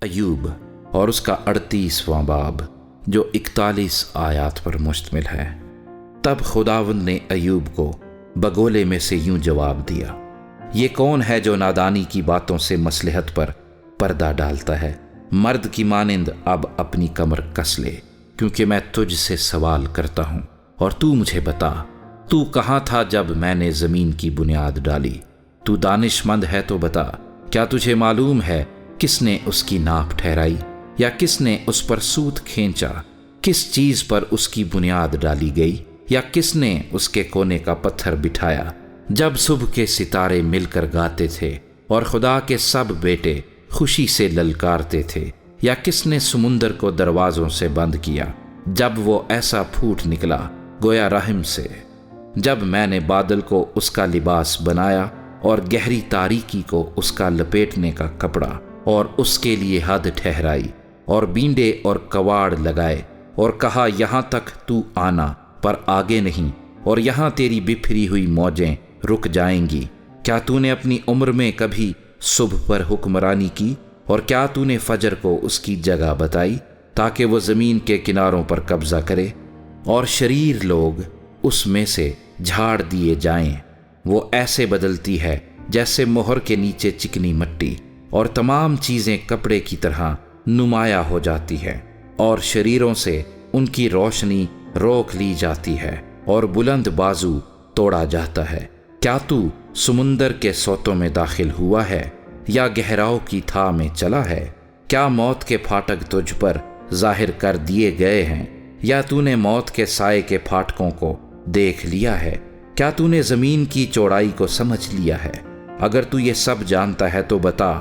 ایوب اور اس کا 38واں باب جو 41 آیات پر مشتمل ہے۔ تب خداوند نے ایوب کو بگولے میں سے یوں جواب دیا، یہ کون ہے جو نادانی کی باتوں سے مصلحت پر پردہ ڈالتا ہے؟ مرد کی مانند اب اپنی کمر کس لے، کیونکہ میں تجھ سے سوال کرتا ہوں اور تو مجھے بتا، تو کہاں تھا جب میں نے زمین کی بنیاد ڈالی؟ تو دانش مند ہے تو بتا، کیا تجھے معلوم ہے کس نے اس کی ناپ ٹھہرائی یا کس نے اس پر سوت کھینچا؟ کس چیز پر اس کی بنیاد ڈالی گئی یا کس نے اس کے کونے کا پتھر بٹھایا؟ جب صبح کے ستارے مل کر گاتے تھے اور خدا کے سب بیٹے خوشی سے للکارتے تھے، یا کس نے سمندر کو دروازوں سے بند کیا جب وہ ایسا پھوٹ نکلا گویا رحم سے؟ جب میں نے بادل کو اس کا لباس بنایا اور گہری تاریکی کو اس کا لپیٹنے کا کپڑا، اور اس کے لیے حد ٹھہرائی اور بینڈے اور کواڑ لگائے، اور کہا یہاں تک تو آنا پر آگے نہیں، اور یہاں تیری بکھری ہوئی موجیں رک جائیں گی۔ کیا تو نے اپنی عمر میں کبھی صبح پر حکمرانی کی، اور کیا تو نے فجر کو اس کی جگہ بتائی تاکہ وہ زمین کے کناروں پر قبضہ کرے اور شریر لوگ اس میں سے جھاڑ دیے جائیں؟ وہ ایسے بدلتی ہے جیسے مہر کے نیچے چکنی مٹی، اور تمام چیزیں کپڑے کی طرح نمایاں ہو جاتی ہے، اور شریروں سے ان کی روشنی روک لی جاتی ہے اور بلند بازو توڑا جاتا ہے۔ کیا تو سمندر کے سوتوں میں داخل ہوا ہے یا گہراؤں کی تھا میں چلا ہے؟ کیا موت کے پھاٹک تجھ پر ظاہر کر دیے گئے ہیں، یا تو نے موت کے سائے کے پھاٹکوں کو دیکھ لیا ہے؟ کیا تو نے زمین کی چوڑائی کو سمجھ لیا ہے؟ اگر تو یہ سب جانتا ہے تو بتا،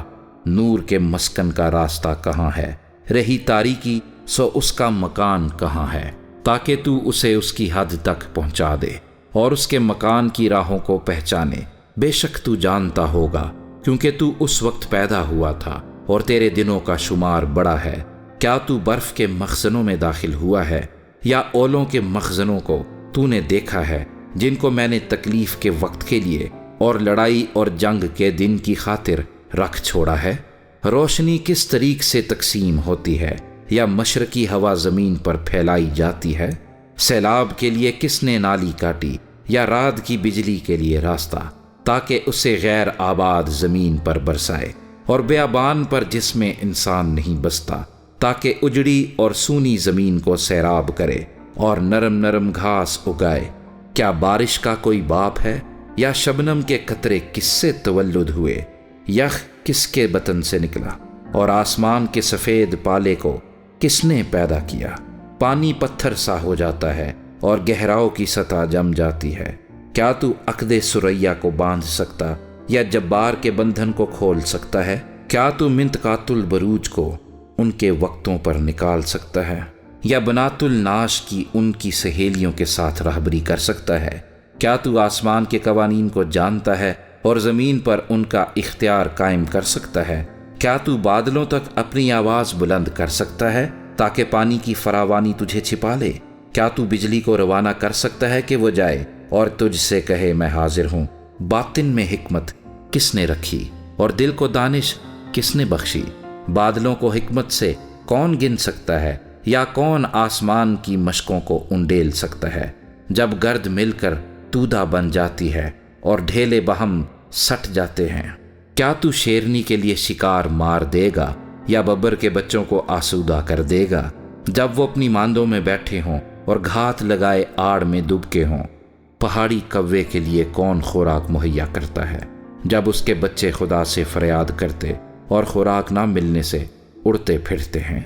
نور کے مسکن کا راستہ کہاں ہے؟ رہی تاریکی سو اس کا مکان کہاں ہے؟ تاکہ تو اسے اس کی حد تک پہنچا دے اور اس کے مکان کی راہوں کو پہچانے۔ بے شک تو جانتا ہوگا، کیونکہ تو اس وقت پیدا ہوا تھا اور تیرے دنوں کا شمار بڑا ہے۔ کیا تو برف کے مخزنوں میں داخل ہوا ہے، یا اولوں کے مخزنوں کو تو نے دیکھا ہے، جن کو میں نے تکلیف کے وقت کے لیے اور لڑائی اور جنگ کے دن کی خاطر رکھ چھوڑا ہے؟ روشنی کس طریق سے تقسیم ہوتی ہے، یا مشرقی ہوا زمین پر پھیلائی جاتی ہے؟ سیلاب کے لیے کس نے نالی کاٹی، یا رات کی بجلی کے لیے راستہ، تاکہ اسے غیر آباد زمین پر برسائے اور بیابان پر جس میں انسان نہیں بستا، تاکہ اجڑی اور سونی زمین کو سیراب کرے اور نرم نرم گھاس اگائے؟ کیا بارش کا کوئی باپ ہے، یا شبنم کے قطرے کس سے تولد ہوئے؟ یخ کس کے بطن سے نکلا، اور آسمان کے سفید پالے کو کس نے پیدا کیا؟ پانی پتھر سا ہو جاتا ہے اور گہراؤں کی سطح جم جاتی ہے۔ کیا تو عقد سریا کو باندھ سکتا یا جبار کے بندھن کو کھول سکتا ہے؟ کیا تو منطقات البروج کو ان کے وقتوں پر نکال سکتا ہے، یا بنات الناش کی ان کی سہیلیوں کے ساتھ راہبری کر سکتا ہے؟ کیا تو آسمان کے قوانین کو جانتا ہے اور زمین پر ان کا اختیار قائم کر سکتا ہے؟ کیا تو بادلوں تک اپنی آواز بلند کر سکتا ہے تاکہ پانی کی فراوانی تجھے چھپا لے؟ کیا تو بجلی کو روانہ کر سکتا ہے کہ وہ جائے اور تجھ سے کہے میں حاضر ہوں؟ باطن میں حکمت کس نے رکھی اور دل کو دانش کس نے بخشی؟ بادلوں کو حکمت سے کون گن سکتا ہے، یا کون آسمان کی مشکوں کو انڈیل سکتا ہے؟ جب گرد مل کر تودہ بن جاتی ہے اور ڈھیلے بہم سٹ جاتے ہیں، کیا تو شیرنی کے لیے شکار مار دے گا یا ببر کے بچوں کو آسودہ کر دے گا جب وہ اپنی ماندوں میں بیٹھے ہوں اور گھات لگائے آڑ میں دبکے ہوں؟ پہاڑی کوے کے لیے کون خوراک مہیا کرتا ہے جب اس کے بچے خدا سے فریاد کرتے اور خوراک نہ ملنے سے اڑتے پھرتے ہیں؟